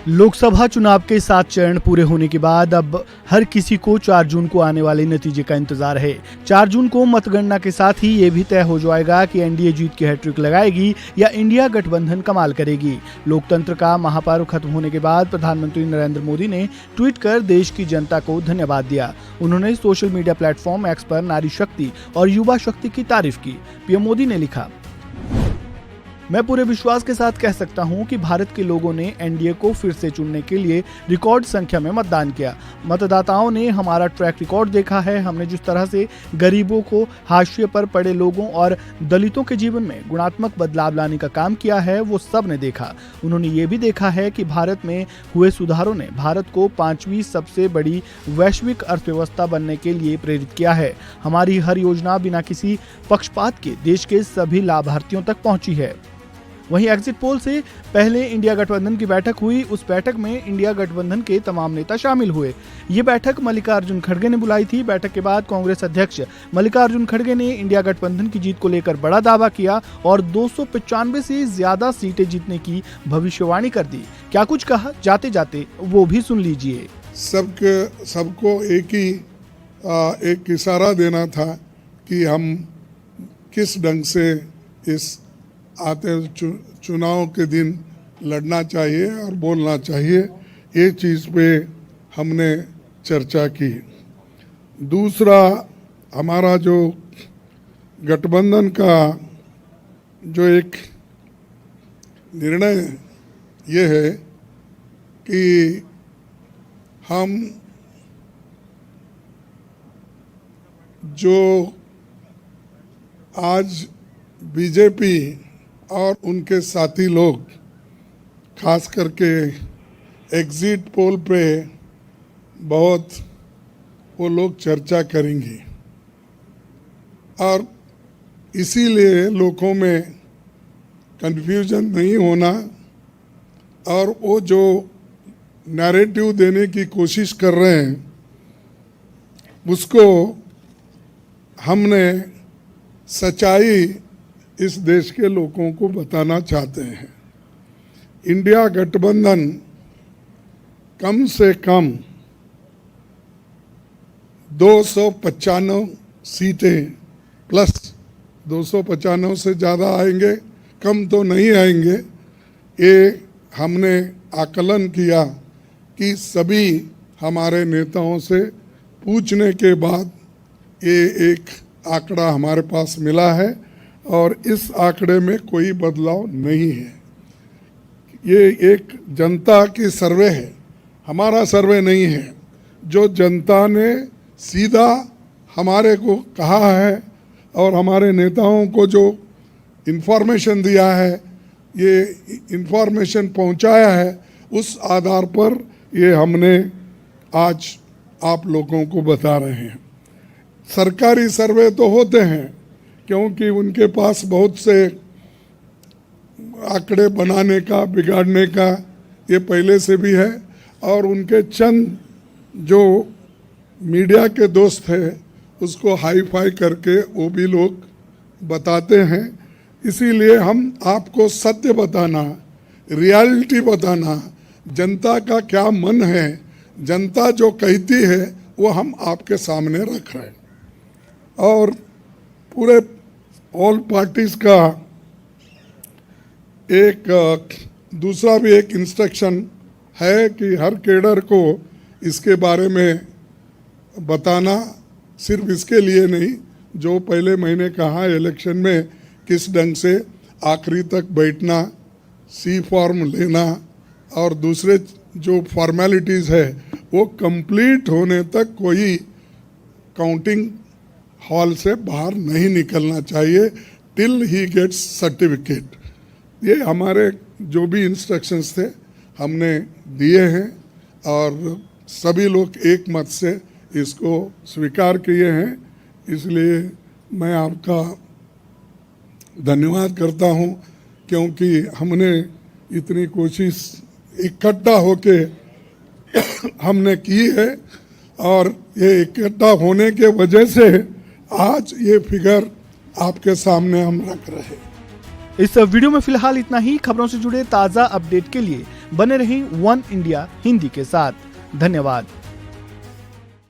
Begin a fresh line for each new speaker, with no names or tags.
लोकसभा चुनाव के 7 चरण पूरे होने के बाद अब हर किसी को 4 जून को आने वाले नतीजे का इंतजार है। 4 जून को मतगणना के साथ ही ये भी तय हो जाएगा कि एनडीए जीत की हैट्रिक लगाएगी या इंडिया गठबंधन कमाल करेगी। लोकतंत्र का महापर्व खत्म होने के बाद प्रधानमंत्री नरेंद्र मोदी ने ट्वीट कर देश की जनता को धन्यवाद दिया। उन्होंने सोशल मीडिया प्लेटफॉर्म एक्स पर नारी शक्ति और युवा शक्ति की तारीफ की। पीएम मोदी ने लिखा, मैं पूरे विश्वास के साथ कह सकता हूं कि भारत के लोगों ने एनडीए को फिर से चुनने के लिए रिकॉर्ड संख्या में मतदान किया। मतदाताओं ने हमारा ट्रैक रिकॉर्ड देखा है। हमने जिस तरह से गरीबों को, हाशिए पर पड़े लोगों और दलितों के जीवन में गुणात्मक बदलाव लाने का काम किया है, वो सब ने देखा। उन्होंने ये भी देखा है कि भारत में हुए सुधारों ने भारत को 5वीं सबसे बड़ी वैश्विक अर्थव्यवस्था बनने के लिए प्रेरित किया है। हमारी हर योजना बिना किसी पक्षपात के देश के सभी लाभार्थियों तक पहुंची है। वहीं एग्जिट पोल से पहले इंडिया गठबंधन की बैठक हुई। उस बैठक में इंडिया गठबंधन के तमाम नेता शामिल हुए। ये बैठक मल्लिकार्जुन खड़गे ने बुलाई थी। बैठक के बाद कांग्रेस अध्यक्ष मल्लिकार्जुन खड़गे ने इंडिया गठबंधन की जीत को लेकर बड़ा दावा किया और 295 से ज्यादा सीटें जीतने की भविष्यवाणी कर दी। क्या कुछ कहा, जाते जाते वो भी सुन लीजिए।
सबको एक इशारा देना था कि हम किस ढंग से इस आते चुनाव के दिन लड़ना चाहिए और बोलना चाहिए, ये चीज़ पे हमने चर्चा की। दूसरा, हमारा जो गठबंधन का जो एक निर्णय ये है कि हम जो आज बीजेपी और उनके साथी लोग खास करके एग्जिट पोल पे बहुत वो लोग चर्चा करेंगे और इसीलिए लोगों में कंफ्यूजन नहीं होना और वो जो नैरेटिव देने की कोशिश कर रहे हैं उसको हमने सच्चाई इस देश के लोगों को बताना चाहते हैं। इंडिया गठबंधन कम से कम 295 सीटें प्लस 295 से ज़्यादा आएंगे, कम तो नहीं आएंगे। ये हमने आकलन किया कि सभी हमारे नेताओं से पूछने के बाद ये एक आंकड़ा हमारे पास मिला है और इस आंकड़े में कोई बदलाव नहीं है। ये एक जनता की सर्वे है, हमारा सर्वे नहीं है। जो जनता ने सीधा हमारे को कहा है और हमारे नेताओं को जो इन्फॉर्मेशन दिया है, ये इन्फॉर्मेशन पहुंचाया है, उस आधार पर ये हमने आज आप लोगों को बता रहे हैं। सरकारी सर्वे तो होते हैं क्योंकि उनके पास बहुत से आंकड़े बनाने का, बिगाड़ने का ये पहले से भी है और उनके चंद जो मीडिया के दोस्त हैं उसको हाई फाई करके वो भी लोग बताते हैं। इसीलिए हम आपको सत्य बताना, रियलिटी बताना, जनता का क्या मन है, जनता जो कहती है वो हम आपके सामने रख रहे हैं। और पूरे ऑल पार्टीज का एक दूसरा भी एक इंस्ट्रक्शन है कि हर कैडर को इसके बारे में बताना, सिर्फ इसके लिए नहीं, जो पहले मैंने कहा इलेक्शन में किस ढंग से आखिरी तक बैठना, सी फॉर्म लेना और दूसरे जो फॉर्मेलिटीज़ है वो कंप्लीट होने तक कोई काउंटिंग हॉल से बाहर नहीं निकलना चाहिए टिल ही गेट्स सर्टिफिकेट। ये हमारे जो भी इंस्ट्रक्शंस थे हमने दिए हैं और सभी लोग एक मत से इसको स्वीकार किए हैं। इसलिए मैं आपका धन्यवाद करता हूं क्योंकि हमने इतनी कोशिश इकट्ठा होके हमने की है और ये इकट्ठा होने के वजह से आज ये फिगर आपके सामने हम रख रहे हैं।
इस वीडियो में फिलहाल इतना ही। खबरों से जुड़े ताज़ा अपडेट के लिए बने रहें वन इंडिया हिंदी के साथ। धन्यवाद।